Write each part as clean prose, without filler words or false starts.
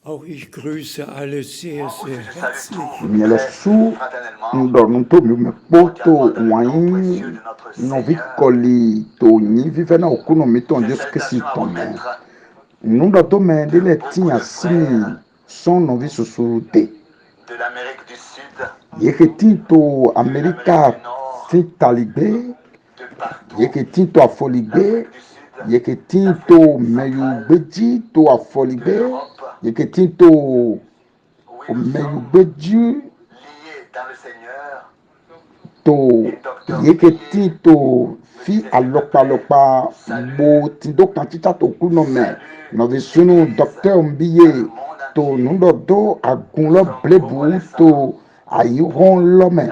Auch ich grüße alle sehr, sehr herzlich. Nyelesu ndonu to mi poto wain novi koli to nyi vive na okuno mi ton Dieu Christ ton me. Nundo to me de le tinya sini son novi susurute. Yeketinto Amerika fitaligbe. Yeketinto afoligbe. Yeketinto meyugbeji to afoligbe. Yeketinto meyugbeji to yeketinto fi alokpalokpa bo tindo kantita to kuno me novi sunu docteur mbiye to nundo do agunlo blebu to ayihon lome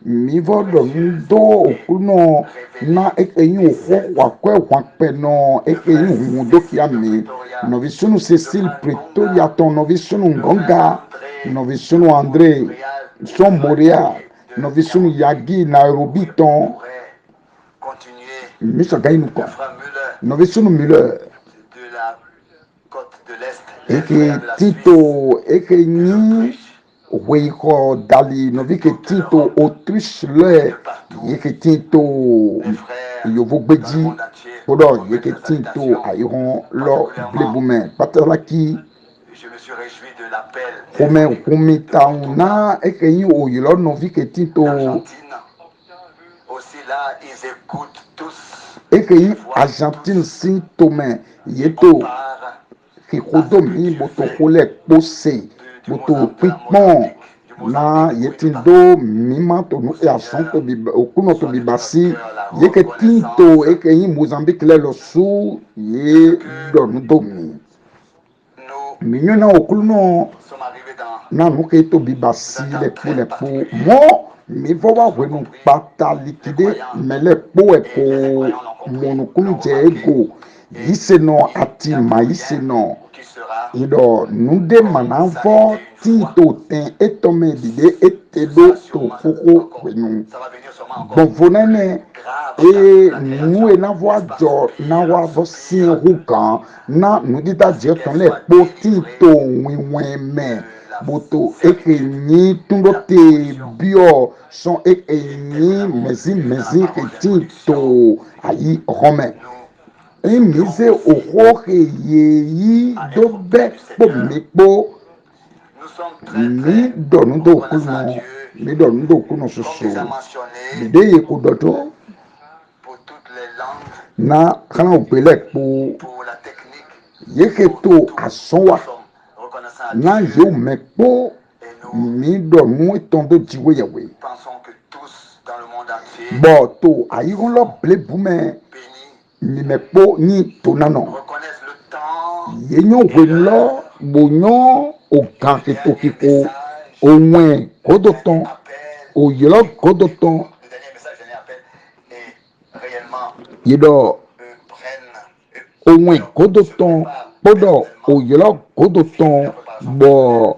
mi vodo ndo okuno na ekeyin oho wakwe wakpe no ekeyin hundo kiami novi sunu Cécile Pretoria ton novi sunu Ngonga novi sunu André son Montréal novi sunu Yagi Nairobi ton Misa Gainuko novi sunu Müller eke tito eke ni weiko dali novi ke tito Autriche le eke tito yovo gbeji podo eke tito ayron lo blebume patalaki Kome tauna eke yi oyilo novi ke tito eke yi Argentine si tome yeto kikodo mi boto kole pose boto pipon na yetindo mima to no e ason to bi okuno to bi basi yeke tinto eke yi Mozambique le lo su ye donu domi minyo na okuno na nuke to bi basi le po mo mi vo wa wenu pata likide mele po eko monokunu je ego yiseno ati ma yiseno ido nude manavo tinto ten etome dide etedo to foko wenu bonfonene e nu e na voa jo na wa vo sin hukan na nudita je ton le po tinto winweme boto eke ni tundo te bio son eke ni mezi ke tinto ayi rome emize ohohe yeyi dobe kpomikpo mi donu do kuno soso mide ye kudoto na kana opele po yeketo asonwa na yo mekpo mi donu etondo jiwe yewe bo to ayigun lo blebume mi mekpo ni tonano yenyo welo bonyo ogan ketokiko onwe kodoton oyelo kodoton yedo onwe kodoton podo oyelo kodoton bo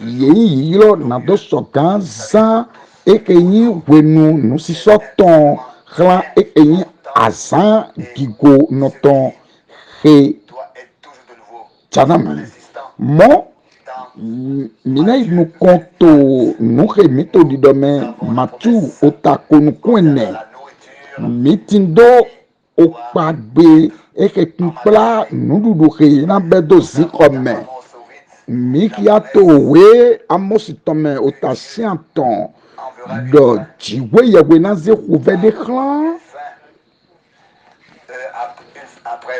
yeyi yilo na do sogan za ekeyin wenu nusisoton hla ekeyin azan gigo noton he chanami mo mina nu konto nu he mito didome matu otakonu kwene mitindo okpagbe eke kunpla nududu he na bedo zikome mikiato we amositome otasianton do jiwe yewe na ze kuve de klan après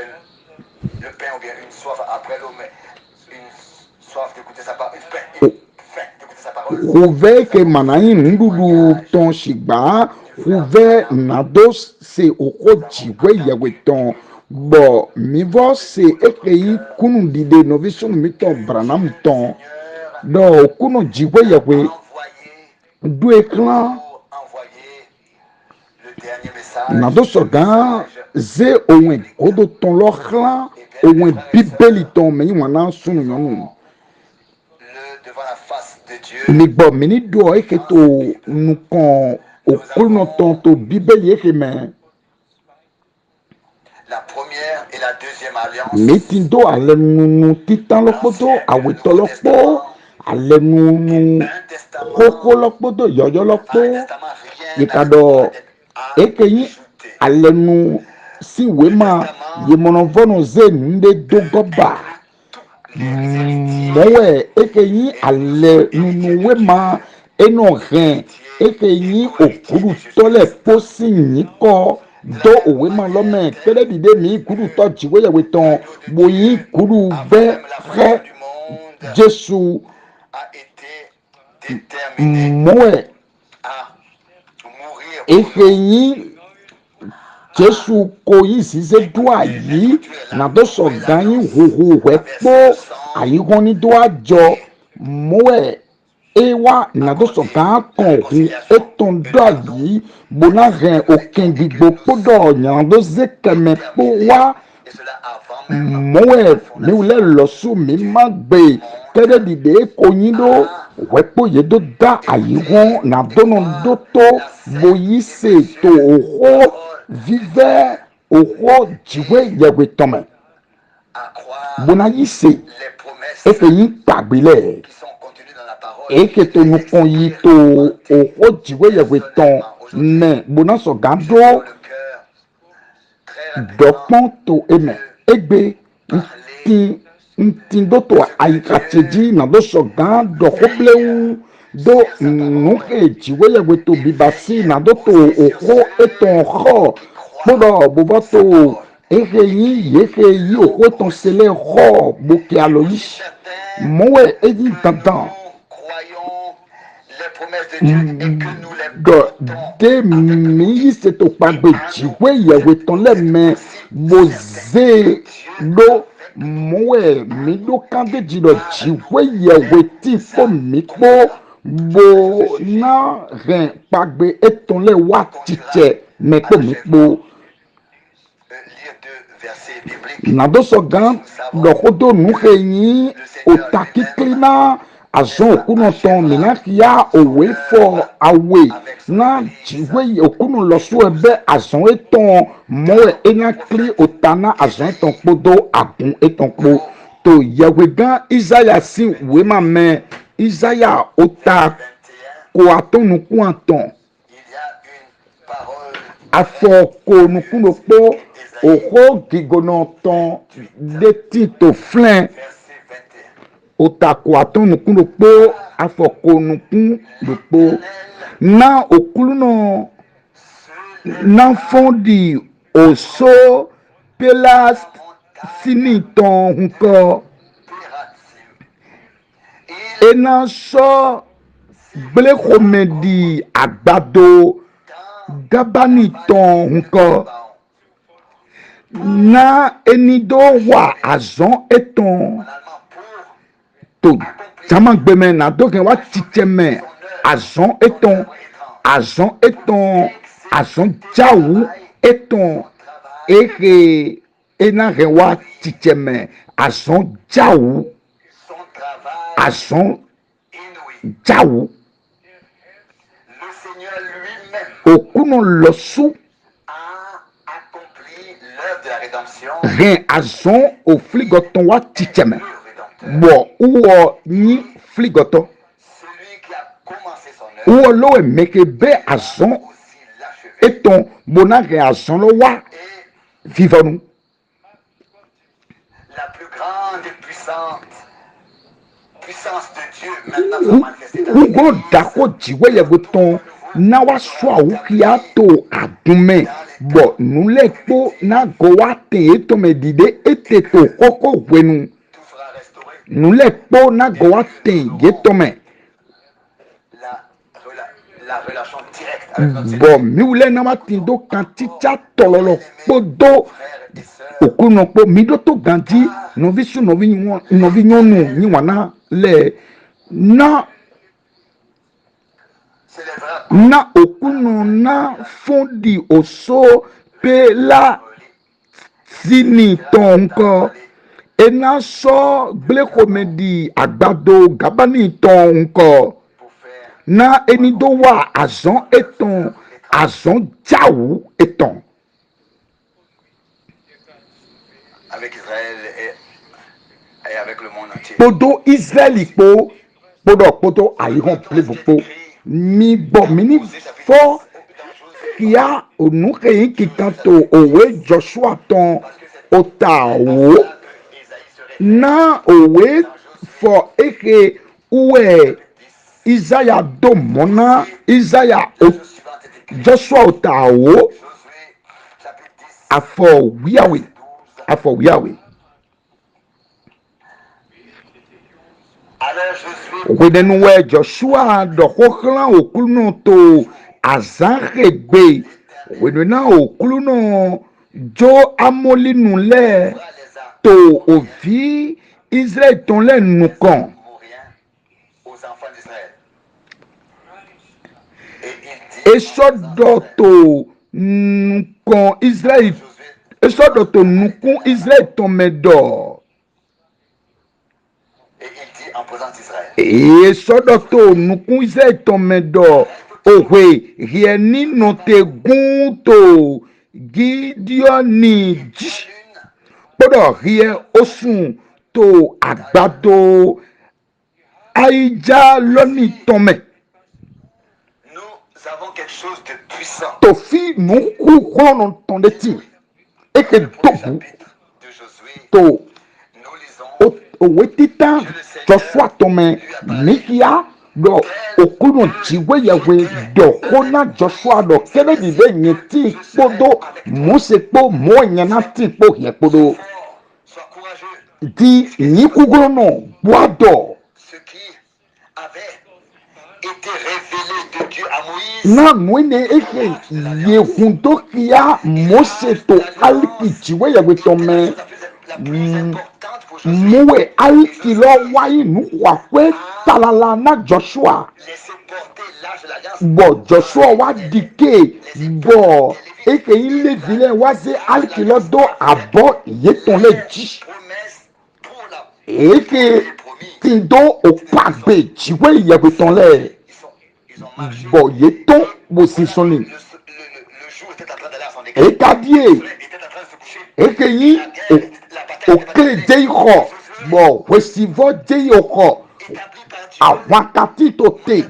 le pain ou bien une soif après l'eau, mais une soif d'écouter sa parole, une faim d'écouter sa parole. Kuve ke manayi ndudu ton shigba kuve nado se oko jiwe yewe ton bo mivo se ekeyi kunu dide novi sunu miton branam ton do kunu jiwe yewe du eklan nado sogan ze owen kodo ton lo klan owen bibeli ton me wana sunu yonu migbo mini do eketo nukon okuno ton to bibeli ekeme la première et la deuxième alliance. Metindo alenu titan lokpoto aweto lokpo alenu koko lokpoto yoyo lokpo yekado ekeyi alenu si wema yemonovono ze nde dogoba mowe ekeyi alenu wema eno ren ekeyi okuru tole posi nyiko do òwe máa lọ́mẹ̀ kẹ́lẹ́ dìde mi kúrú tọ́jú wéyẹ̀wé tán bóyin kúrú bẹ́ fẹ́ jésù mọ́ẹ̀ efe yín jésù kò yín ṣiṣẹ́ dúà yìí nàdó sọ̀gán yín hòhò wẹ́ pọ́ àyíkọ́ ní dúà jọ mọ́ẹ̀ ewa nàdó sọ̀gán kan hu ètò dúà yìí bona ren aucun gbigbo kpɔdɔ nyando zekeme kpɔ wa mɔwɛ mi wòle lɔsu mi ma gbe kɛɖe ɖiɖe konyi ɖo wɛkpɔ ye do da ayi hɔn nadono do to boyi se to oxɔ vivɛ oxɔ dziwɛ yɛwɛ tɔmɛ bona yi se efe yi kpagbe lɛ eke to nukun yi to oxɔ dziwɛ yɛwɛ tɔn ne bona sɔgã do dɔkpɔn to eme egbe ŋti do to ayikatsedzi na do sɔgã dɔxɔblewu do nuke dziwe yɛwɛ to bibasi na do to oxɔ etɔn xɔ kpɔdɔ bobɔ to ehe yi yehe yi oxɔ etɔn sele xɔ boke alo yi mɔwɛ eyi dandan. De mi yi se to kpagbe dziwe yɛwɛ tɔn lɛ mɛ boze do mɔwɛ mi do kan de dzi lɔ dziwe yɛwɛ ti kpɔ mi kpɔ bo na hɛn kpagbe etɔn lɛ wa titsɛ mɛ kpɔ mi kpɔ nadosɔ gã lɔxɔdo nuxe nyi ota kikli na. Azɔn okunɔtɔn mina ya owe fɔ awe na dziwe okunu lɔsu ebe azɔn etɔn mɔɛ enya kli ota na azɔn etɔn kpodo agun etɔn kpo to yɛwɛ gã Isaiah si wema mɛ Isaiah ota ko atɔn nukun atɔn afɔ ko nukun do kpo oxɔ gigonɔtɔn de ti to flin. Otako atɔn nukun do kpo afɔko nukun do kpo na okulu nɔ na fɔn di oso pelas sini tɔn nkɔ ena sɔ gblexɔme di agbado gabani tɔn nkɔ na enido wa azɔn etɔn. To jama gbɛmɛ na do kɛ wa titsɛ mɛ azɔn etɔn azɔn dzawu etɔn ehe ena hɛ wa titsɛ mɛ azɔn dzawu okunu lɔsu hɛn azɔn ofligɔtɔn wa titsɛ mɛ. Bɔ uwɔ nyi fligɔtɔ uwɔ lowe meke be azɔn etɔn bona hɛ azɔn lɔ wa vivɔnu. Ugo dako dziwe yɛwɛ tɔn na wa sɔ awu kia to adumɛ bɔ nulɛ kpo na gɔ wa te etɔmɛ dide ete to kɔkɔ wɛnu. Nous les po na go wa ten ye tome bon mi wule na ma tin do kan ticha tololo podo okuno po mi do to ganji novi su novi nyonu ni wana le na okuno na fondi oso pe la sini tonko ena sɔ gblexɔme di agbado gabani tɔn ŋkɔ na enido wa azɔn etɔn azɔn dzawu etɔn. avec Israël et avec le monde entier. Podo Israël po podo ayiron plevopo mi bo mini fo kia onu keyin kikanto owe Joshua ton otawo na owe for eke uwe Isaiah domona Isaiah Joshua otawo Josué, chapitre 10, afọ wiawe alors Josué wedenuwe Joshua dɔxɔxlã okuluno to azãxegbe wedena okuluno dzo amolinu lɛ les a to ovi Israël tɔn lɛ nukɔn mouriens aux enfants d'Israël. Et il dit, esɔdɔ to nukɔn Israël Josué, esɔdɔ to nukun Israël tɔmɛ dɔ et il dit en présence d'Israël, esɔdɔ to nukun Israël tɔmɛ dɔ ohe hiɛni nɔte gun to Gideoni dzi. la lune, Gbọ́dọ̀ rí ẹ ó sùn tó àgbàdo àìjà lọ́nì tọ́mẹ̀ nous avons quelque chose de puissant. tó fi nùkú kọ́nà tán létí èké Le premier dòbù chapitre de Josué, tó nous lisons òwe títà Joshua tọ́mẹ̀ níkìá lọ òkúrò jíwéyẹwé dọ̀kọ́nà Joshua lọ kẹ́lẹ́dì lẹ́yìn yẹn tí kpọ́dọ̀ mọ́sẹ̀kpọ́ mọ́ọ̀nyẹ́nà tí kpọ́ yẹn kpọ́dọ̀ fort, sois courageux. di nyikugoro nọ gbọ́dọ̀. Ce qui avait été révélé de Dieu à Moïse, Na nwene eke yekundokia Mose to aliki chiwe ya wetome la plus importante pour Josué, muwe aliki lo wayi nukwakwe talala na Joshua laisser porter l'âge de l'alliance. bo Joshua wa dike bo eke ile vile waze aliki lo do abo yetonle ji Promesse pour la eke tindo okpagbe chiwe ya wetonle ils ont marché. bo yeton bo sisoni Le jour était en train d'aller à son déclin. ekadie Le soleil était en train de se coucher. ekeyi La bataille okele de ixɔ bɔ wesivɔ de ixɔ établie par Dieu. awakati to te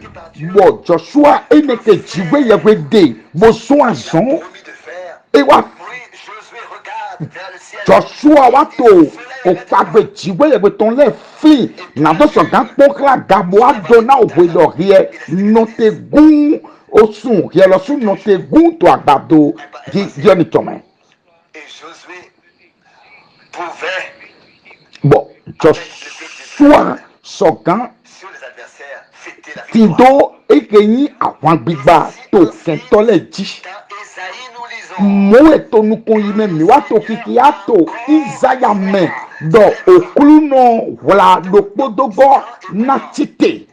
bɔ Joshua eneke dziwe yewe de bosun azɔn Promis de faire. ewa Oui, Josué regarde vers le ciel. Joshua wa to okpagbe dziwe yewe tɔn lɛ fi nadɔsɔ gakpɔkla gabo adɔna owe lɔ hiɛ nɔte gun osun hiɛ lɔ sun nɔte gun to agbado di diɔni tɔmɛ Et Josué pouvait, bɔ Joshua sɔgan. sur les adversaires, fêter la victoire. Tindo ekeyi àwọn gbigba tó kẹtọ lẹ jí. Dans Ésaïe, nous lisons, Mo eto nukun yi mẹ mi wa to kiki ato Isaiah mẹ dọ okulu nọ wla lokpodogbọ na tite.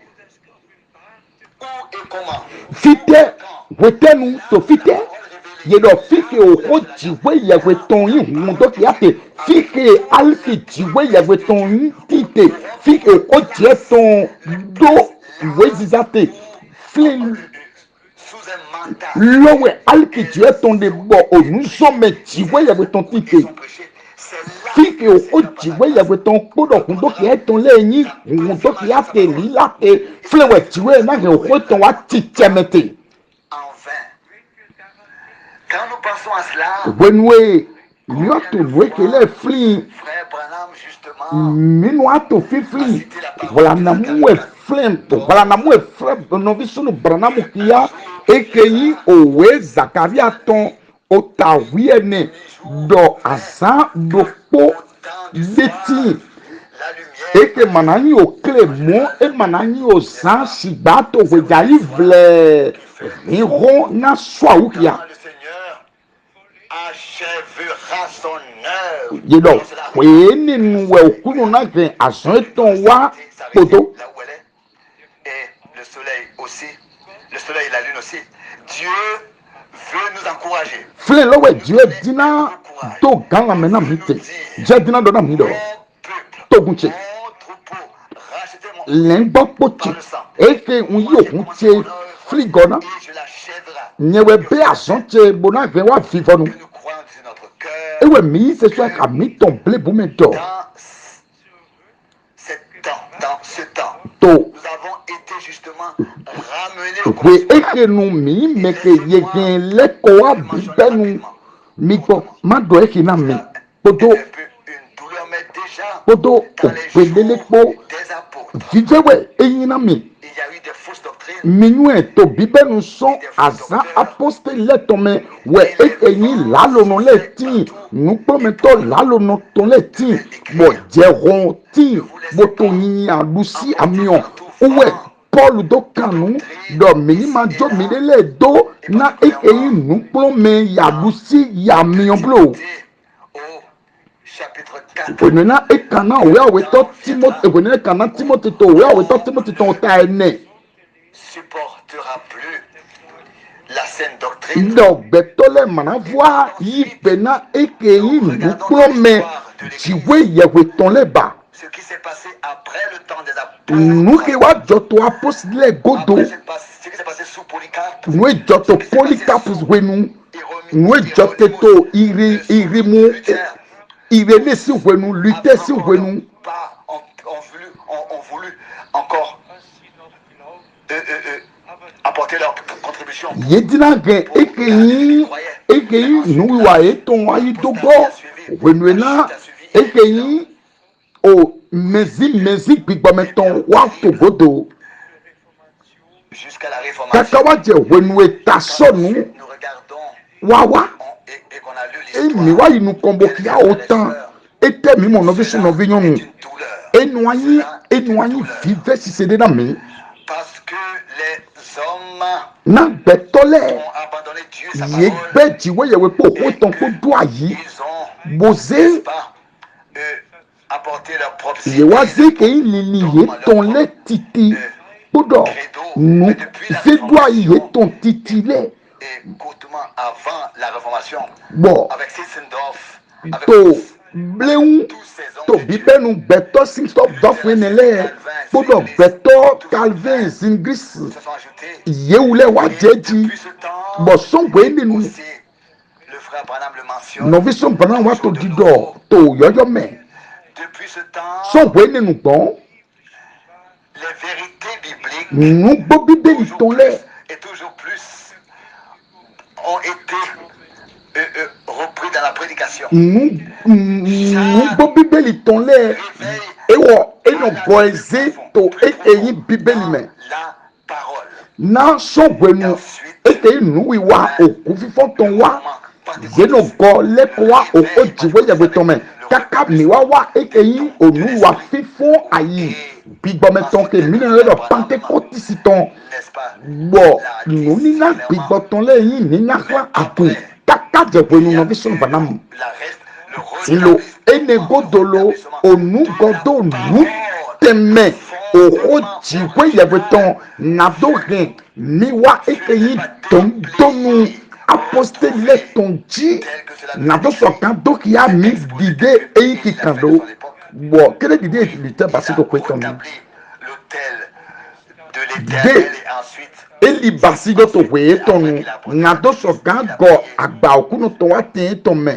où et comment Fite wetenu to fite yedọ fike oko jiwe yẹwẹ tọn yi hun dọki ate fike aliki jiwe yẹwẹ tọn yi tite fike oko jẹ tọn do ìwé zizate fili. sous un mandat Lowe aliki ton de bo onusome jiwe yawe ton tite ils ont prêché. C'est là fike o jiwe yawe ton kpodo kundo ki eton leyin kundo ki ate lilate flewe jiwe na ge o ton wa titemete en vain. Quand nous pensons à cela, wenwe yoto we kele fli frère Branham, justement, minu ato fifli wala na muwe flem wala na muwe flem no visunu branamu kia ekeyi owe Zakaria ton otawiene do asa do po beti la lumière eke manani o clément e manani o san sibato wejayi vle riho na swaukia quand le Seigneur achèvera son œuvre. yedo Quand cela arrive, weni nuwe okunu na ke asan ton wa s'arrêter poto là où elle est. Et le soleil aussi, le soleil et la lune aussi. Dieu veut nous encourager. fle lowe dieu dina to ganga mena mite je dina do na mi do Mon peuple, togun che mon troupeau, rachetez mon lengbo pochi eke unyi okun che fligona et je l'achèverai. nyewe be asan che bona ve wa fifonu Que nous croyons de notre cœur Et ouais, mais c'est soit qu'à mi ton blé pour me to. Dans ce temps, To. nous avons été justement ramenés au Oui, et commencement. que nous mi, mais que y ait les quoi, bibe nous. Mi ko, ma doye ki na mi. Poto, Un peu une douleur, mais déjà, poto, dans o les pele le jours po. des apôtres, Vije we, e yi na mi. il y a eu des fausses doctrines. Minue to bibe nous sont asa apostole tome we ekenyi lalo no le ti nous prometo lalo no ton le ti bo jeron ti bo to yin alusi amion uwe Paul do kanu do minima jo milele do na ekenyi nous prome ya lusi ya mion blo Au chapitre 4, wenena ekana we aweto Timote wenena kana Timote to we aweto Timote to ta ene supportera plus la saine doctrine. donc betole mana voix yi pena ekeyi nuklome jiwe yewe ton leba Ce qui s'est passé après le temps des apôtres. nuke wa joto apostole godo Ce qui s'est passé sous Polycarpe. nue joto Polycarpus wenu nue jote to irimu irenesi wenu lutesi wenu ont voulu encore apporter leur contribution. yedina gen ekeyi nuwa eton ayi dogo wenu na ekeyi o mezi gbigbometon wa togodo Jusqu'à la réformation. kakawa je wenu etasonu Nous regardons wawa et qu'on a lu emi wa yi nu convoqué à autant ete mi mo novi so novi nyonu enu anyi vive si c'est na mi parce que les hommes na betole ont abandonné Dieu sa ye parole. gbe jiwe yewe po ho ton ko do ayi Ils ont, boze n'est-ce pas, apporté leur propre ye wa ze ke lili ye ton le titi podo nu ze do ayi ye ton titi le et courtement avant la réformation, bo avec Sitzendorf, avec to bleun tous ces hommes to de Dieu, bibe nu beto Sixtop dofenele podo beto Calvin Zingris se sont ajoutés. yewule wa jeji Depuis ce temps, bo songo ene nu aussi, le frère Branham le mentionne, novi son bana wa to dido to yoyo me depuis ce temps, songo ene nu bon les vérités bibliques nu gbo bibeli toujours ton plus le et toujours plus ont été repris dans la prédication. nu gbo bibeli ton le ewo eno boeze to ekeyi bibeli me La parole. na songo enu ekeyi nu wiwa oku fifo ton wa yeno go lekowa o jiwe yewe ton me kaka miwa wa ekeyi onu wa fifo ayi gbigbometon ke minere lo Pentecôte siton N'est-ce pas? bo nu ni na gbigboton le yin ni na kla akun kaka je wenu no vision banam La reste, le silo enego dolo onu godo nu teme o jiwe yewe ton na do rin miwa ekeyi ton donu apostole ton ji na do so kan do ki a mi dide eyi ki kan do bo kele dide luther basi do ko ton l'autel de l'éternel et ensuite eli basi do to we ton na do so kan go agba okunu to wa tin ton me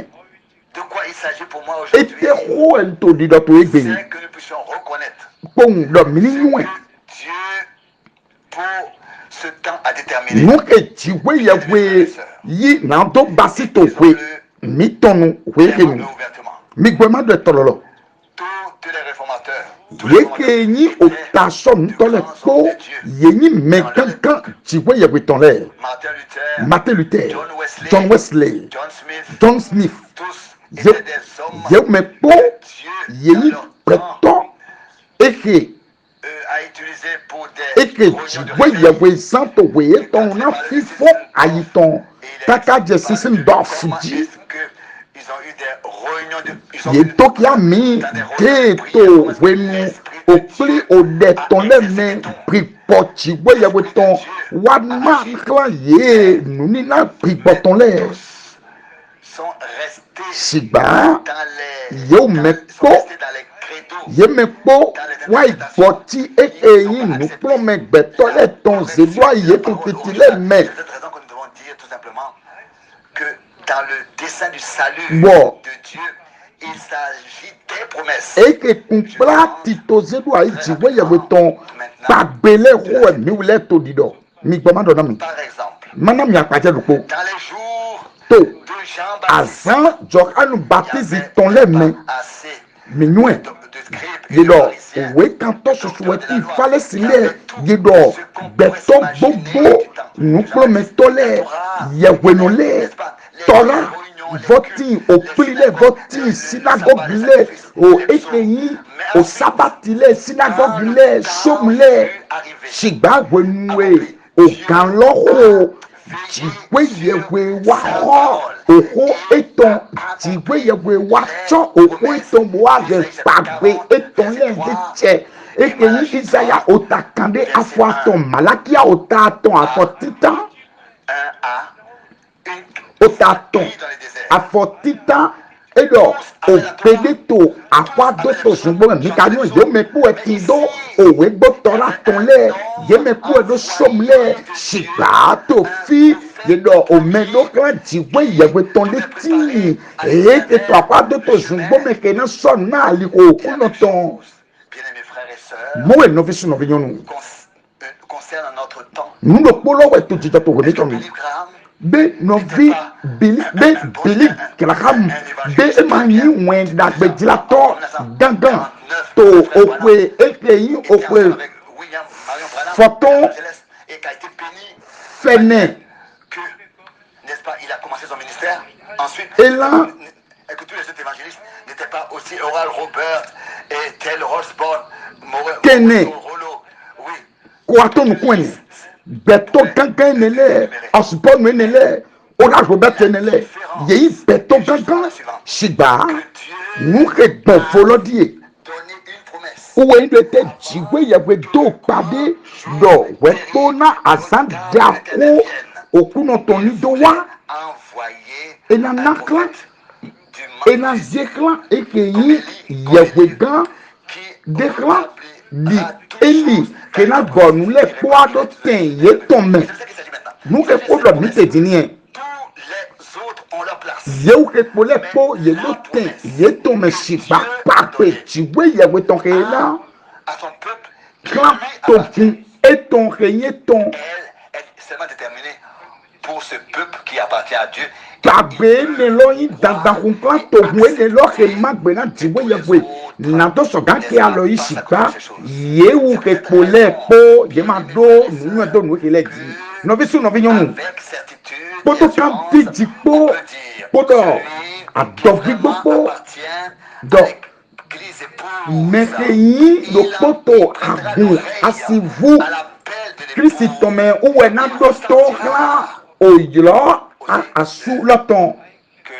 de quoi il s'agit pour moi aujourd'hui, ete ho el to di do to egbe c'est que nous puissions reconnaître pon lo mini nwe que Dieu, pour ce temps à déterminer, nu e jiwe yewe yi na do basi to we mi tonu we ke clairement nu et ouvertement, mi gbe ma do tololo tous les réformateurs, tous les yeke yi o ta so ntole po yenyi me kankan jiwe yewe ton le Martin Luther, Martin Luther, John Wesley, John Smith, John Smith, tous ye étaient des hommes ye me po Dieu yeyi dans leur temps preto eke a utilisé pour des eke réunions de jiwe réveil. yewe santo we ton na fifo ayi ton kaka je sisin dof Comment ji est-ce qu'ils ont eu des réunions de... Ils ont ye eu to kia mi de to wenu opli o de ton le me pripo jiwe yewe ton wadma kla ye nuni na pripo ton le sont restés sigba dans les... yo dans- me sont po restés dans les credos. ye me po wa iboti ekeyi nu kplo me gbeto le ton zelo ye ton titi le me C'est cette raison que nous devons dire tout simplement que dans le dessein du salut Bon. de Dieu, il s'agit des promesses. Et que compla titoze do Haïti, ouais, y avait ton pas belé roué, mi ou les to dido. Mi gbama do nami. Par exemple, Manam ya kwaje do ko. dans les jours To. de Jean-Baptiste, Azan, jok anu il baptise y avait ton les mains. pas assez Minoué. de scribes et de Yedo, pharisiens. oui, quand on se souhaite, il fallait signer. Yedo, beto bobo, nous promettons-les, yewénolé, Torah, voti, au plie, voti, synagogue, au ékeyi, au sabbatile, synagogue, chôme-les, chiba, wenoué, au kanloro, Jigwe yewe waro, oko eton, jigwe yewe wacho, oko eton boage, pagwe eton lengeche. Eke yi Isaiah otakande afwa ton, Malakia otaton afwa titan, otaton afwa titan, edo, o pedeto afwa doto jumbo, mikanyo yemeku etindo, owe botora ton le, yemeku edo somle, shiba to fi, yedo o meno kwa jiwe yewe ton le ti, eke to afwa doto jumbo mekena son na liko kunoton. Bien-aimés frères et sœurs, Mowe novice no vinyonu. concerne notre temps. Nous ne pouvons pas tout dire pour Est-ce que remettre. Billy Graham Be novi Billy Graham be mani wen da be dilato gangan to okwe ekeyi okwe avec William Marion Branham photon Los Angeles, et qui a été béni fene que, n'est-ce pas, il a commencé son ministère. Ensuite, et là que tous les autres évangélistes n'étaient pas aussi Oral Robert et Tel Osborne, Kene. Rollo. Oui, kwato no kwene beto gangan nele osborn nele ora Robert nele yeyi beto gangan shiba nous que bon volodie donner une promesse. uwe ndo ete jigwe yewe do pade do wetona azandako okuno toni do wa Envoyer et na un nakla prophète et na zekla ekeyi yewe gan qui dekla di eli ke na bonu le kwa do ten ye tome c'est ce qu'il s'agit maintenant. nous que problème ni te dini Tous les autres ont leur place. ye ou ke pole po ye do ten ye tome shiba pape jigwe yewe ton ke la À son peuple qui kla lui to appartient. fun eton renye ton Elle est seulement déterminée pour ce peuple qui appartient à Dieu. Kabe nelo yi dada kunkla to hwe nelo ke magbe na jiwe yewe na to so ga ke alo yi shiba ye u ke pole po ye ma do nu do nu ke le di no bi su no bi nyonu Avec certitude, poto et kan assurance, ti jipo on peut dire, poto celui adovi qui vraiment gbogbo appartient do à l'église épouse. mekeyi do Il poto prêtera agun l'oreille asivu à l'appel de l'épouse. Kristi tome uwe na do to la oyilo asu loton Que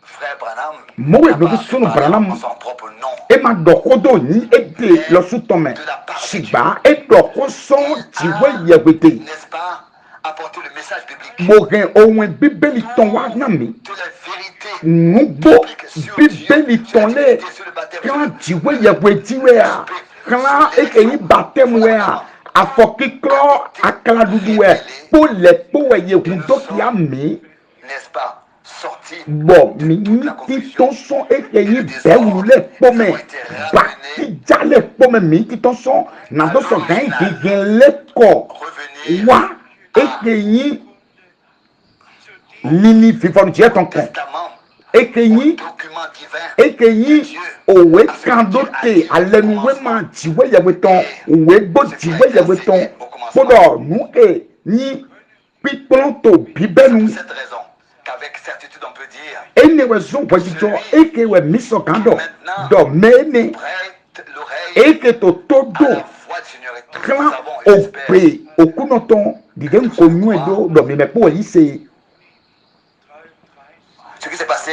frère Branham Mowe n'a no pas bi sunu parlé Branham en son propre nom. e ma dokodo ni ede lo su tome shiba e doko son jiwe yewete N'est-ce pas? Apporter le message biblique mogen ohun bibeli ton wa na mi de la vérité nubo sur bibeli Dieu, ton sur la le divinité, sur le baptême, kan jiwe yeweti we a kan ekeyi batem we a afokiklo akala dudu we po le po we yehun do ki ami n'est-ce pas? Sorti bon mi ni ti ton son ekeyi bewu le pome ba ti jale pome mi ti ton son na do so gan gegen le ko revenir wa ekeyi lili fifonu je ton kon testament, ekeyi document divin. ekeyi owe kandote alenuwe ma jiwe yewe ton owe gbo jiwe yewe ton podo nu e ni pipon to bibenu C'est cette raison qu'avec certitude on peut dire enewe zo wajijo eke we miso kando do mene prête l'oreille eke to à todo la voix du Seigneur et tous nous klan savons et j'espère ope okunoton dide nkonu edo do me po yi se ce qui s'est passé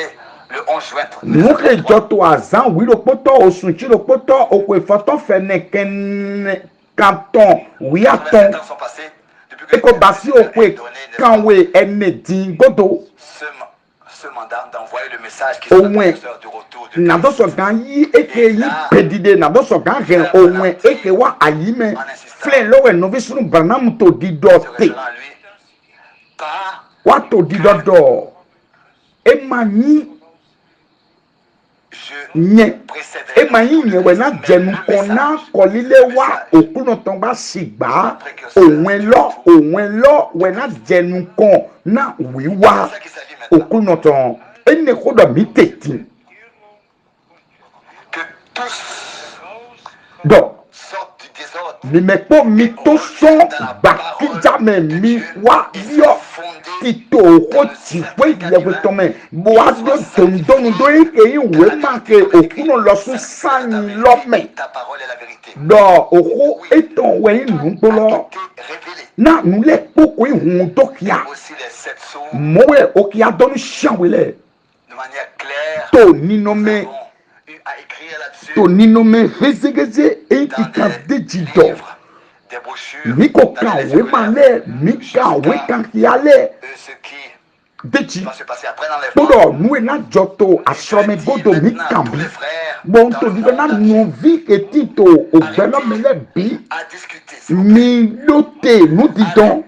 le 11 juin nuke joto azan wiro poto osunchi lo poto okwe foto fene ken kanton 27 wiaton ans sont passés depuis que eko basi okwe n'est-ce pas, kanwe ene din godo ce mandat d'envoyer le message qui Au sera moins, précurseur du retour de na do Christ. so gan yi eke yi pedide na do so gan gen onwe eke wa ayime fle lowe no visunu Branham to di Se dote référant à lui par wa to di dodo Emani Je nye précéderai Emani nye we na jenu kona kolile wa okuno tomba sigba onwen lo we na jenu kon na wiwa okuno ton ene kodo miteti que tous donc sortent du désordre nimekpo mitoson bakijame mi wa yo kito ko tikwe yewe tome boado tondonu do eke we make okuno lo sun sani lome ta parole est la vérité. do oko eton we nu tolo Révélé na nu le poko ihun to kia aussi les 7 sceaux mowe okia donu shawele de manière claire. to Nous ninome avons eu à écrire là-dessus to ninome vezegeze dans enkika des dejido livres, des brochures, miko dans kan des we circulaires. male mika we kan kiale Ce qui deji va se passer après l'enlèvement. todo nu na joto asrome godo mi Maintenant, tous kambi les frères bon dans to le diga na monde entier novi etito ogbelo mele bi à discuter. s'il vous plaît. mi lote nu didon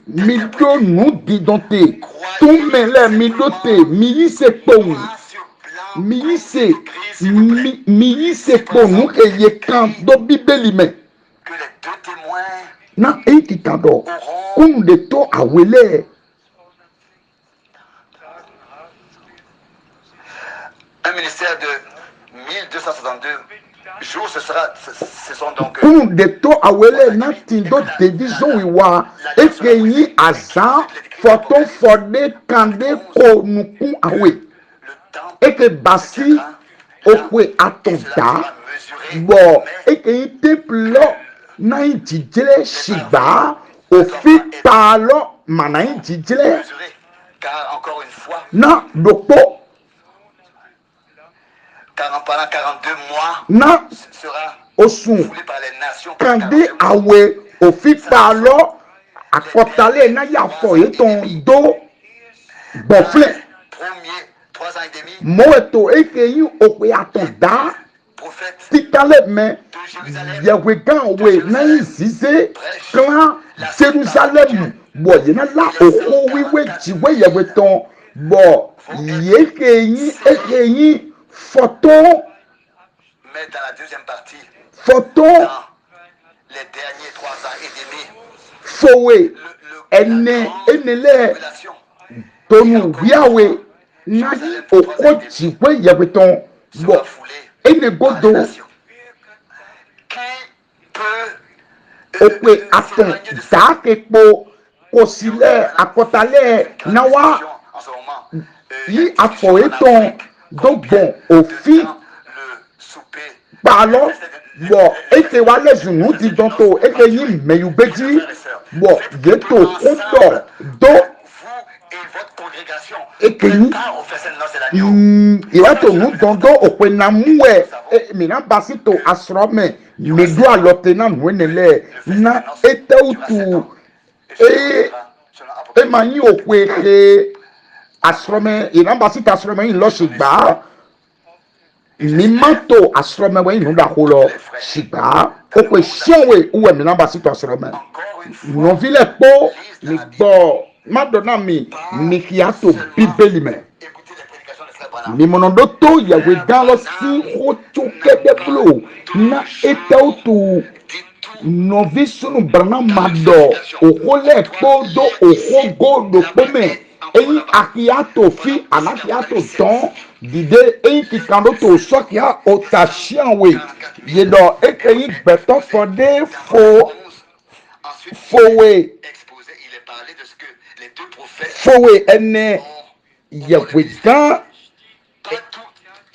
mi do nu didon te tun mele mi lote mi yi se pohun Noir sur blanc, mi comme yi c'est se écrit, s'il vous plaît, mi yi se pohun eye kan do bibeli me que les 2 témoins na ekika do kun de to awele un ministère de 1262 jours, ce sont donc kun de to awele na tindo division iwa ekeyi azan foton fode kande ko nukun awe le temps eke basi okwe atonda bo ekeyi teplo na ijijele shigba ofi talo mana ijijele mesuré, car encore une fois, na dokpo pendant 42 mois, na sera osun foulé par les nations. pendant kande 42 mois. awe ofi talo akotale na yafo eton do bofle Premier 3 ans et demi, moeto ekeyi okwe atonda prophète tikale me de Jérusalem, yawe gan we na izize klan Jerusalem bo yena la oko wiwe jiwe yawe ton bo yekeyi ekeyi photo mais dans la deuxième partie, photo dans les derniers 3 ans et demi, fowe la ene grande enele révélation tonu wiawe nayi oko jiwe yawe ton bo sera foulée ene par les godo nations. Qui peut okwe aton s'éloigner de ça? dakekpo kosile akotale nawa En ce moment, yi afọ eton dogbon òfin le souper kpalọ bọ eke wa lẹsùnù ti dán tó eke yín mẹyùgbẹjì bọ yẹtò kúndọ dó vous et votre congrégation. eke yín Car au fait, c'est non, c'est l'agneau. ìwádìí òun dọdọ òpè nà múwẹ mìíràn bá sí tó asọrọmẹ mẹdú àlọtẹ náà nù ẹnẹlẹ na ètè òtù ẹ máa yín òpè eke asọrọmẹ ìran bá sí tó asọrọmẹ yìí lọ ṣùgbà mimato asọrọmẹ wẹ yìí dàkó lọ ṣùgbà òpè ṣẹwẹ òwẹ mìíràn bá sí tó asọrọmẹ Encore une fois, nọvilẹ kpó mi gbọ madonna mi mikiato bíbélì mẹ. écoutez les prédications de Frère Branham. Mimonondo to yawe galo si hoto kebe blo na etautu Dit tout novi sunu brana mado okole podo okogo do pome eyi akiato fi anakiato ton dide eyi kikando to sokia otashianwe yedo ekeyi gbeto fode fo ensuite fowe exposé, il est parlé de ce que les 2 prophètes fowe ene yawe gan pas tout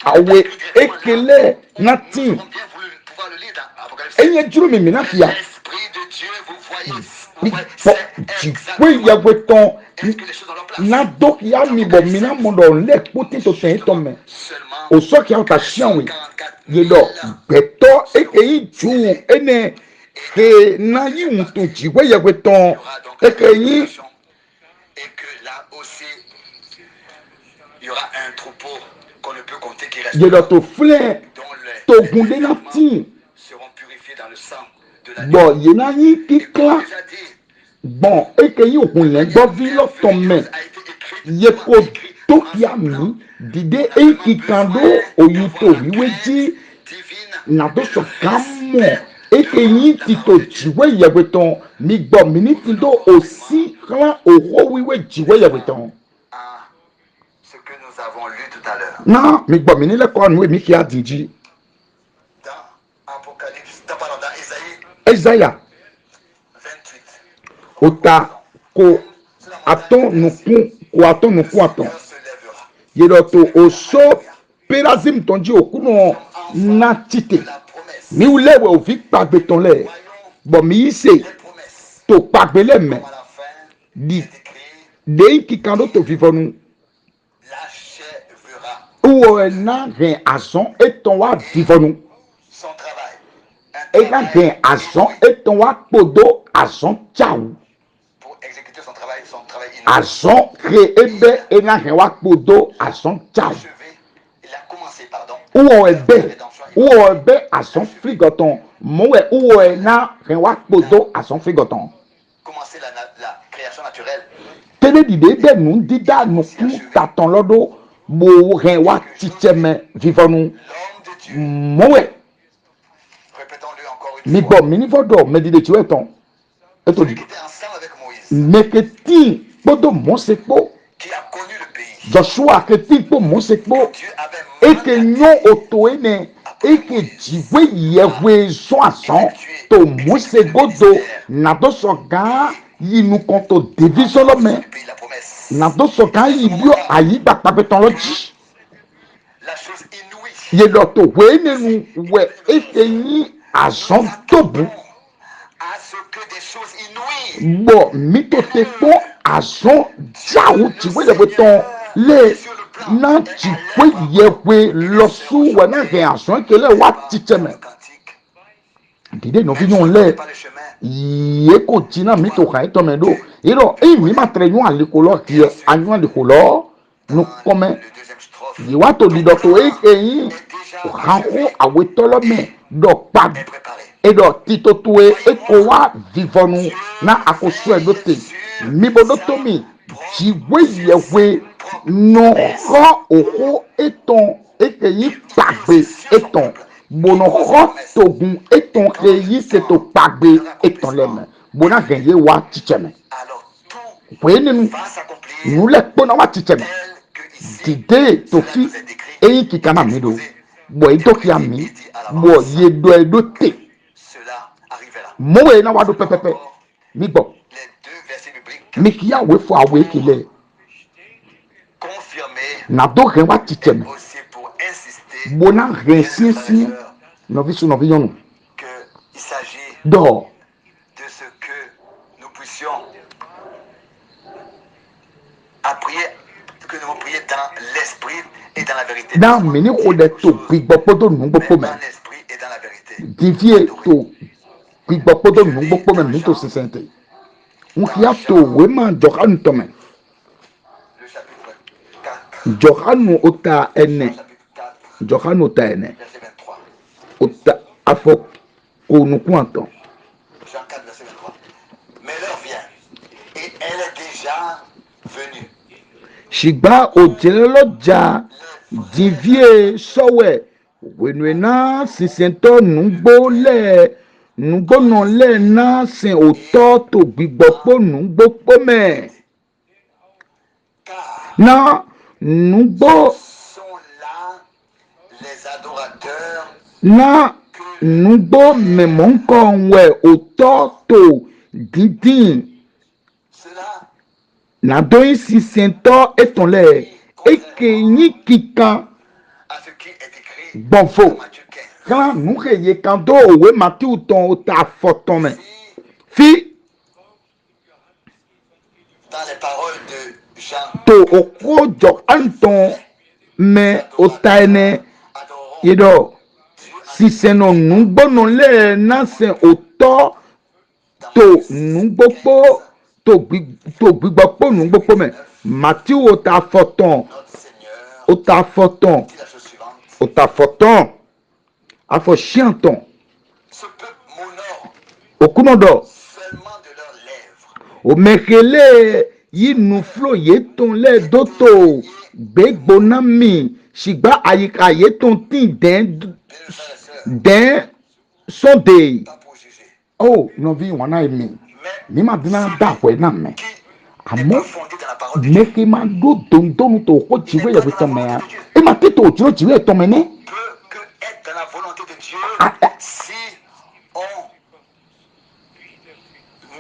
awe ekele nati bien voulu pouvoir le lire dans Apocalypse. enye juru mi mina fia L'Esprit de Dieu, vous voyez, pi ouais, po c'est jikwe exactement. yawe ton Est-ce que les choses ont leur place? na dok ya mi bo mina mondo le kpote to ten to me Seulement o so ki ota shianwe 44 yedo 000 beto ekeyi ju ene ke na yi untu jikwe yawe ton ekeyi et que là aussi, il y aura un troupeau qu'on ne peut compter qui reste, yedo to fle dont to les gunde na ti seront purifiés dans le sang de l'agneau. bo yena yi Et comme kikla déjà dit, bon ekeyi okun le gbo vi lo ton me a été écrit ye ko tokiami dide ekikando oyito wiweji nadoso kamo ekeyin tito jiwe yeweton migbo minitindo osi ran oho wiwe jiwe yeweton Ce que nous avons lu tout à l'heure. na migbo minile ko anu emi ki adiji Dans Apocalypse, dans Isaiah 28. ota ko aton nukun aton Seigneur se lèvera. yedoto oso perazim tonji okuno na tite La promesse. mi ulewe ovi pagbe ton le Voyons bo mi ise les promesses. to pagbe le me Comme à la fin, di c'est écrit, de kikando to vivonu l'achèvera uwo na gen azon eton wa vivonu son travail. e na gen azon eton wa podo azon tchau Pour exécuter son travail inouï. azon kre ebe e na gen wa podo azon tchau Achevé, il a commencé, pardon. uwo La ebe rédemption, il uwo ebe azon frigoton mowe uwo na gen wa podo azon frigoton a commencé la création naturelle. tene dide be nu dida nu ku taton lodo bo gen wa ticheme vivonu L'homme de Dieu, mowe répétons-le encore une mi fois, bo mini vodo me dide tu eton eto celui di qui était ensemble avec Moïse, meketi podo monsekpo qui a connu le pays. Joshua keti po monsekpo Dieu avait eke mandaté nyo otoene eke jiwe yewe so asan to mosegodo na do soga yinu konto division lo me du pays de la promesse. na do soga yibio ayi bakpapeton lo ji La chose inouïe. ye lo to we nenu we eke yi azon tobu À ce que des choses inouïes. bo mito te po azon jawu jiwe yewe ton le na jiwe yewe lo su we na gen azon kele wa ticheme Le cantique. dide no Même vi si on non ne connaît le pas le chemin, ye ko tina mi to kan to me do iro e mi ma tre nyu ale ko lo ki anyu ale ko lo no come le deuxième strophe yi wa to di do to e ke yin est déjà han ko awe to lo me do pa est préparé. e do ti to tu e ko wa vivonu na akoso e do te mi bo do to mi ji we ye we no ro oho eton e ke yin pagbe eton bono ro togun eton ke yin se to pagbe eton leme bona gen ye wa ticheme Alors tout we nenu va s'accomplir nu le kpona wa ticheme tel que ici dide to cela fi nous est décrit eyin kikana mi do bo e do ki ami bo ye do e do te cela arrivera. mowe na wa do pepepe mi gbo Les deux versets bibliques mi ki ya we fo awe kele confirmés na do gen wa ticheme aussi pour insister bona gen bien sûr, frères et sinsin sœurs, novi su novi yonu qu'il s'agit do de ce que nous puissions à prier, que nous prions dans l'esprit et dans la vérité. na mini ko de to gbigbo podo nu Mais gbogbo me dans l'esprit et dans la vérité. divie to gbigbo podo nu gbogbo me mi to sisente nkia to we ma johanu to me Le chapitre 4, johanu ota ene chapitre 4, johanu ota ene verset 23. ota afo ko nu kwanto Jean 4, verset 23. Mais l'heure vient, et elle est déjà venue. shigba ojelelo ja divie sowe wenwe na sisento nugbo le nugbo no le na sin oto to gbigbo po nugbo po me Car na nugbo sont là les adorateurs na nugbo memonko nwe oto to didin cela na doyin sisento eton le eke yin kikan à ce qui est écrit bonfo dans Matthieu 15. kan nu ke ye kan do we Matthieu ton o ta foton me Si, fi dans les paroles de Jean, to oko jo anton me o ta ene adorons yedo Dieu en si se no nu gbono le na se o to to nu gbogbo to gbigbo po nu gbogbo me Matthieu o ta foton notre Seigneur. o ta foton Dit la chose suivante. o ta foton afo chianton Ce peuple m'honore okunodo seulement de leurs lèvres. o mekele yi nuflo yeton le doto begbonami shigba ayika yeton tin den sonde Pas pour juger. oh novi wana emi mi ma dina da kwe na me N'est amo pas fondé dans la parole de Dieu. meke ma do dondonu to ko jiwe ya beton me ya e ma tito jiro jiwe to me ne Peut que être dans la volonté de Dieu Ah, ah. si on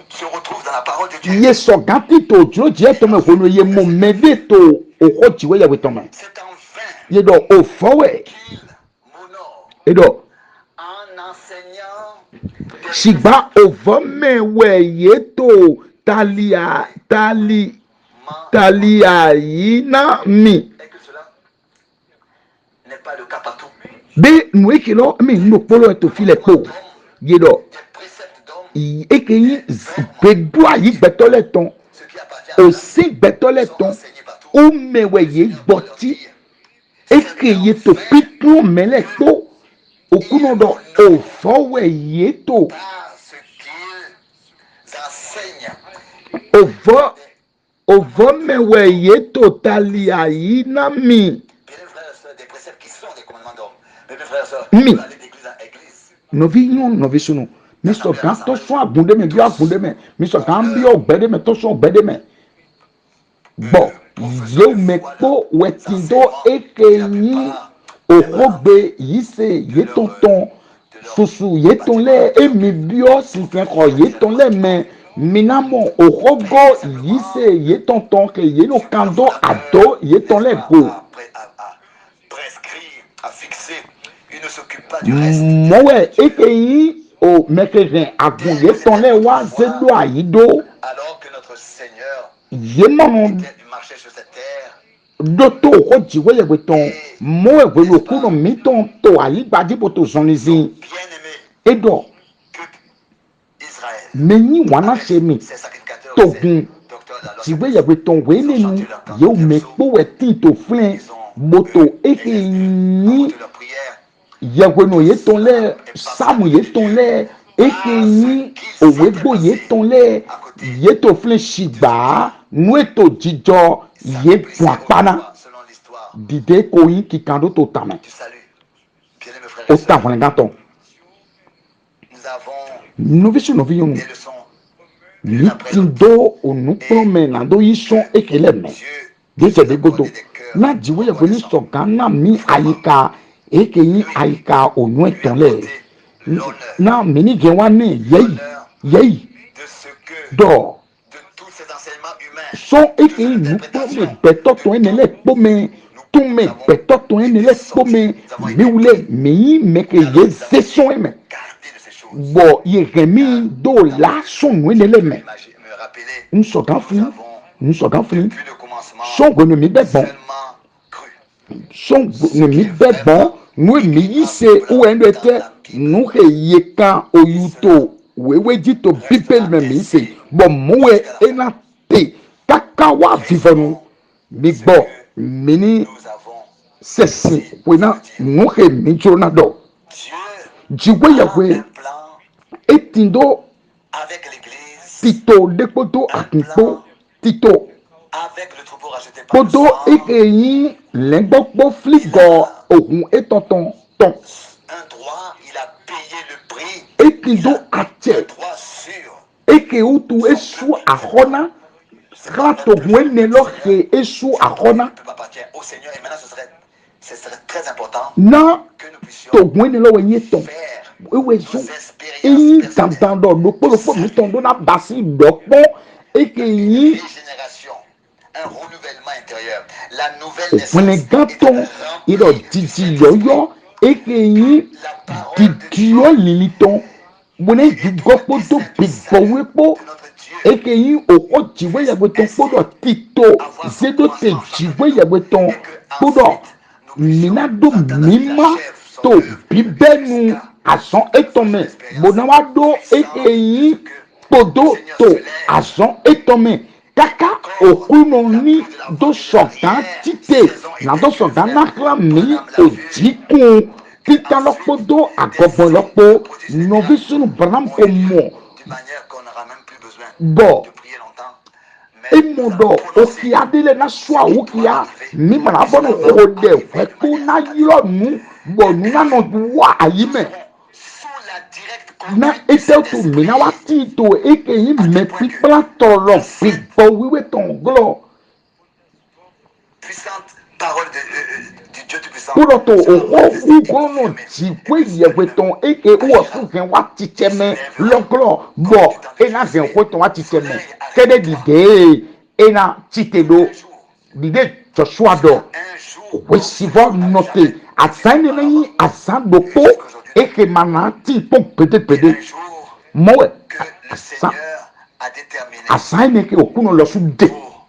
se retrouve dans la parole de Dieu. ye so gati to jiro jiwe to me hono ye mo mede to o ko jiwe ya beton me C'est en vain ye do o fowe qu'il m'honore e do en enseignant des shigba ovomewe yeto talia yina mi et que cela n'est pas le cas partout. be nuekelo mi nukpolo eto file po yedo Des préceptes d'hommes, ekeyi bedu ayi gbetole ton ce qui appartient à osi gbetole sont ton enseignés partout. umewe ye gboti ekeye to pitun mele po okuno do ofowe yeto Parce qu'ils enseignent ovomewe yeto talia yina mi bien frères et sœurs, des préceptes qui sont des commandements d'hommes. Mais mes frères et sœurs, Mi. vous allez d'église en église. novi nyon novi sunu mi so gan to so agunde me bi agunde me mi so gan bi ogbede me to so ogbede me bo ye me po wetindo ekeyi okogbe yise ye tonton susu ye tonle emi bio sinfin ko ye tonle me minamo okogo yise ye tonton ke ye no kando ado ye tonle go À prescrire, à fixer. Il ne s'occupe pas du reste. mowe ekeyi o mekeren agun ye tonle wa zedo ayido Alors que notre Seigneur ye mono marchait sur cette terre, doto ko jiwe ye beton mo e lo kuno mi ton to ayi gbadi poto zonizin bien-aimé edo que Israël. menyi wana se mi Ses sacrificateurs, togun ses docteurs de la loi. jiwe ye beton we nenu ye o me po we ti to flin moto ekeyi De leur prière, yeweno ye tonle samu ye tonle ekeyi owegbo ye tonle ye to flin shigba nu to jijo ye tun apana selon l'histoire dide koyin kikando to tame du salut. Bien-aimés frères et o sœurs, ta fun gaton nous avons novi su novi yonu des leçons. ni tindo onukpro me na do yison ekele me Dieu dese de godo na jiwe ye goni so gana mi ayika ekeyi ayika onu etonle na mini gewane yeyi de ce que, do de tous ces enseignements humains, son ekeyi nukpro me beto to enele kpome tume beto to enele kpome miwule meyi meke ye zeson eme garder de ces choses. bo ye remi do la sonu enele me Me rappeler, nsogan fini depuis le commencement, son gono mi be bon seulement cru. son ne mi bɛ bɔn nu mi yi se uwɛndo tɛ nu he ye kan oyuto wewe to bíbélì mɛ mi se bɔn muwe ena te kaka wa vivanu mi gbɔ mini Nous avons sɛsi wena nu he mi dzona dɔ Dieu dziwe a yawe un plan etindo avec l'Église, tito dekpoto akunpo tito avec le troupeau racheté par le kpoto sang, ekeyi lɛgbɔkpɔ fligɔ ohun etɔtɔn tɔn. un droit, il a payé le prix, Ekindo un atse droit sûr. eke utu esu ahona rato wene lo he esu ahona Le peuple appartient au Seigneur et maintenant ce serait très important na que nous puissions to wene lo wenye ton faire ewe nos so expériences eyi personnelles. dandan do lo polo mi ton do na basi dokpo eke Une yi régénération, un renouvellement intérieur. La nouvelle wene naissance gaton est iro remplie du didi Saint-Esprit. yoyo eke yi La parole de didi Dieu yo liliton wene jugokpo do bigbowe po de notre Dieu eke yi oko jiwe yagbe ton kpodo tito zedo te jiwe yagbe ton kpodo mina do mima to bibenu azɔn etɔme bonawa do eke yi kpodo to azɔn etɔme kaka okuno ni do sɔgan tite na do sɔgan nakla mi ejikun tita lɔkpo do agɔbɔ lɔkpo nɔvi sunu branam ko mɔ d'une manière qu'on n'aura même plus besoin bɔ de prier longtemps. emodo okiadele na swa okia mi mana bono ode ko na yonu bonu na no wa ayime sous la directe na conduite du etel to Saint-Esprit. mina wati to eke yi me pipla toro pipo wiwe ton glo Puissante parole du Dieu Tout-Puissant. kudo to sera oho manifestée et ugono confirmée. jikwe yewe ton eke uo su gen wati cheme loglo bo ena gen ko ton wati cheme kede dide ena chitelo dide Joshua do Un jour, wesivo note asane nani asandoko eke manati pon pede un pede jour mowe que le asa Seigneur a déterminé asane ke okuno lo su de pour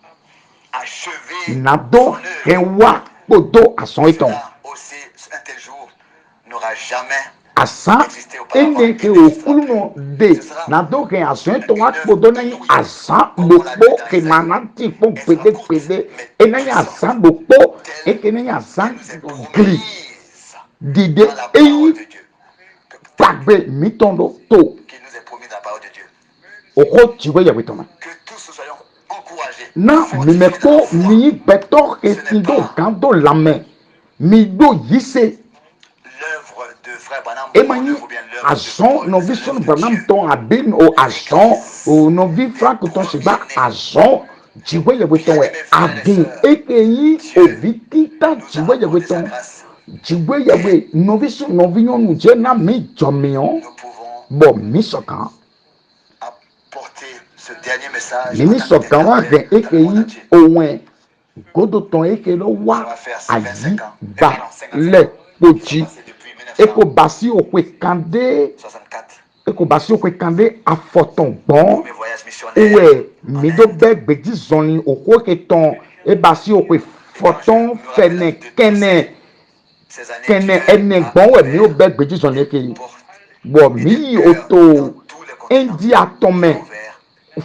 achever nado son œuvre. ewa podo ason eton Cela aussi, un tel jour n'aura jamais asa existé auparavant. ene ke okuno de nado ke ason eton wa podo nani asa lopo ke manati pon pede pede enani asa lopo eke nani asa gli dide Dans la parole eyi de Dieu. pagbe mitondo to Qu'il nous est promis dans la parole de Dieu. oko chiwe yawe tona Que tous nous soyons encouragés. na fortifiés dans mimeko la foi. mi betor ke tindo gando lame mi do yise L'œuvre de frère Branham, emani ou bien l'œuvre de ason Paul, no c'est vision l'œuvre de branam Dieu. ton abin o ason o no vi frank ton siba ason chiwe yawe ton we abin ekeyi o vikita Nous a chiwe yawe accordé sa ton grâce. chiwe yawe no vision no vinyo nu je na mi jomion Nous pouvons bo mi sokan apporter ce dernier message mini en tant sokan wa gen qu'interprète dans le monde ekeyi entier. owen godo ton eke lo wa ayi ba le pochi eko basi okwe kande 64. eko basi okwe kande afoton bon Mes voyages missionnaires. uwe mido be gbedi zoni okwo ke ton e basi okwe foton fene kene Ces années, kene Dieu ene a gbon we mi o ouvert be gbedi zoni eke portes bo mi oto endi atome ouverts.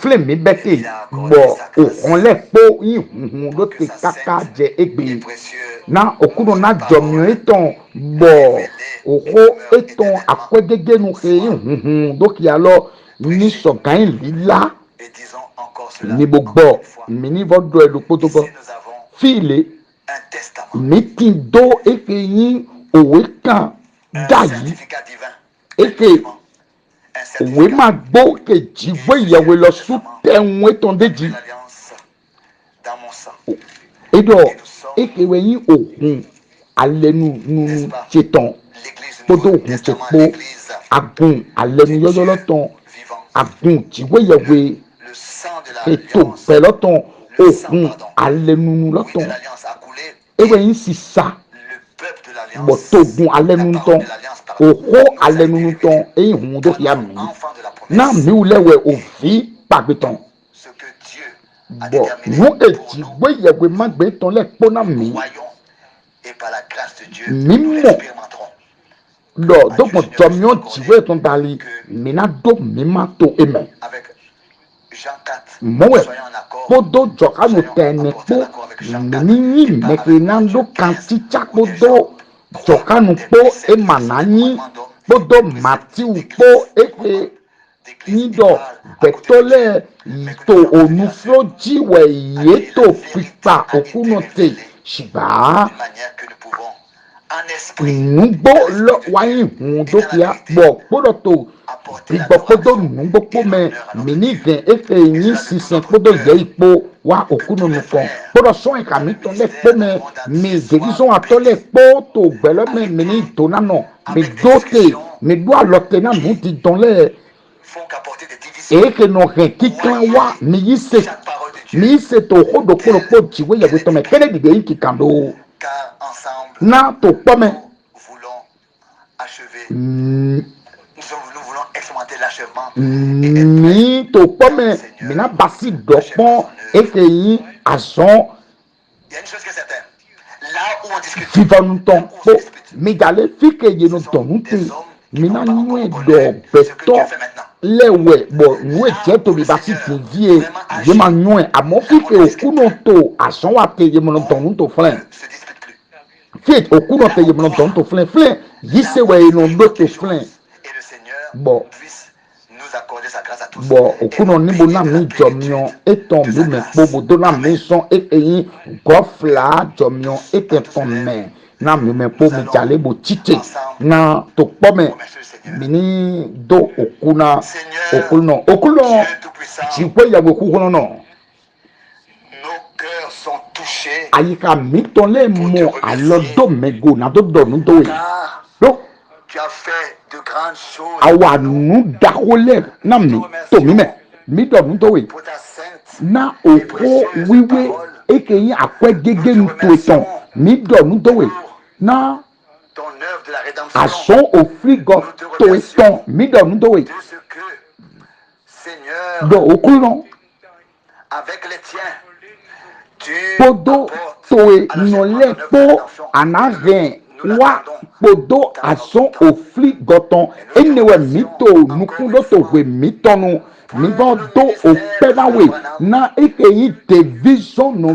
fle mi bete bo okonle po ihun lo te kaka je egbe Et précieux na okuno na jomio eton bo oko eton akwegege nu ke ihun do ki alo ni sokan lila et disons encore cela ni encore gbogbo une fois. mini vodo elu potogo Ici, nous avons file un testament, miti do eke yin owe kan un dayi certificat divin, eke un owe certificat ma gbo ke jiwe yawe lo su tenwe ton de deji l'alliance dans mon sang. edo eke we yin ohun alenu nunu cheton L'église kpodo Nouveau ohun Testament, chepo l'église agun alenu yoyolo ton vivant. agun jiwe yawe Le sang de keto l'alliance, peloton le sang, ohun pardon, alenu oui, de loton l'alliance a coulé. ewe yin sisa Le peuple de l'alliance, botogun la alenu parole ton de l'alliance, pardon, oho nous a été alenu ton révélée. ehun do Car nous ya sommes mi enfants de la na promesse. mi ulewe ovi pagbeton Ce que Dieu a bo déterminé nu pour ejigbe yawe magbe ton le kpona nous, mi croyons et par la grâce de Dieu, Mimo. nous l'expérimenterons. do dopo jomio jiwe ton dali mina do mima to eme Avec Jean 4, mowe soyons en accord. podo jokanu tene po mini yin mekenando kanticha podo jokanu po emanani podo matiu po eke nido betole to onuflo jiwe yeto pipa okunote shiba D'une manière que nous pouvons, en esprit, nugbo lo wayin hun dokia bo podo to gbigbo podo nugbo po me mini gen efe yin sisen podo ye ipo wa okununu kan podo so ikami ton le po me mi gedison atole po to gbelo me mini tonano mi dote mi do alote na nu ti don le font qu'apporter des divisions. eke no gen kiklan wa mi yise Chaque parole de Dieu, mi yise to hodo kolo po jiwe yawe to me kene dide yin kikando car ensemble, na to po me nous voulons achever. Nous voulons expérimenter l'achèvement. mi to kpɔmɛ mina basi dɔkpɔn eke yi azɔn Il y a une chose qui est certaine. Là où on discute, vivɔnutɔn ko migale fike yenu tɔnute mina nyuɛ dɔ bɛtɔ lɛwɛ bɔ nue jɛ tobi basi tinvie yema nyuɛ amɔ fike okuno to azɔn wa te yemunu tɔnuto filɛ se dispute plus. fit okuno te yemunu tɔnuto filɛ filɛ yise wɛ yenu do to filɛ Et le Seigneur Bon. puisse nous accorder sa grâce à tous. Bon, okuno ni bona mi jomion eton mi me bobo dona mi son eyi gofla jomion eton me na mi me po mi jale bo tite na to pome mini do okuno jikwe ya okuno no nos cœurs sont touchés ayika mi ton le mo alodo mego na do do nu do car do tu as fait de grandes choses awa nu dakole na mi to mi me mi do nu do we pour ta sainte na oko wiwe ekeyin akwegege nto eton mi do nu do we na ton œuvre de la rédemption ason ofrigo to eton mi do nu do we de ce que Seigneur do okuno avec les tiens tu podo apportes toe à l'achèvement no de le ton œuvre de po rédemption. anaren Nous wa l'attendons. podo ason ofrigoton enewe mito nukundo to we mitonu mi bo do openawe na ekeyin te vision no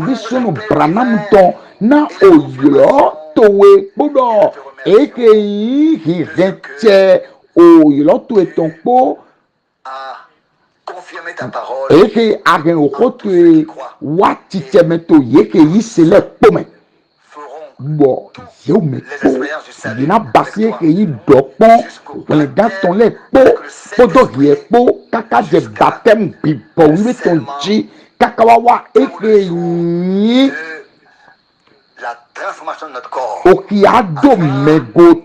branam ton na oyo towe podo ekeyin hirete oyo to eton po à confirmer ta parole. eke agen okote wati temeto yeke yisele pome Feront bo yo me les po expériences du salut dina avec basi toi. eke yi dokpon wele gaton le po podo ye po kaka de batem bibo wiwe ton ji kaka wawa eke yi De la transformation de notre corps. oki ado mego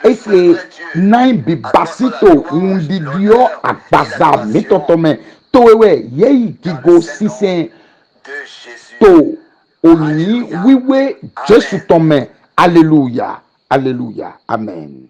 eke nine bibasito undidio agbaza mitotome towewe yeyi kigo sisen De Jésus. to oni wiwe Jesu tome. Alléluia. Alléluia. Amen.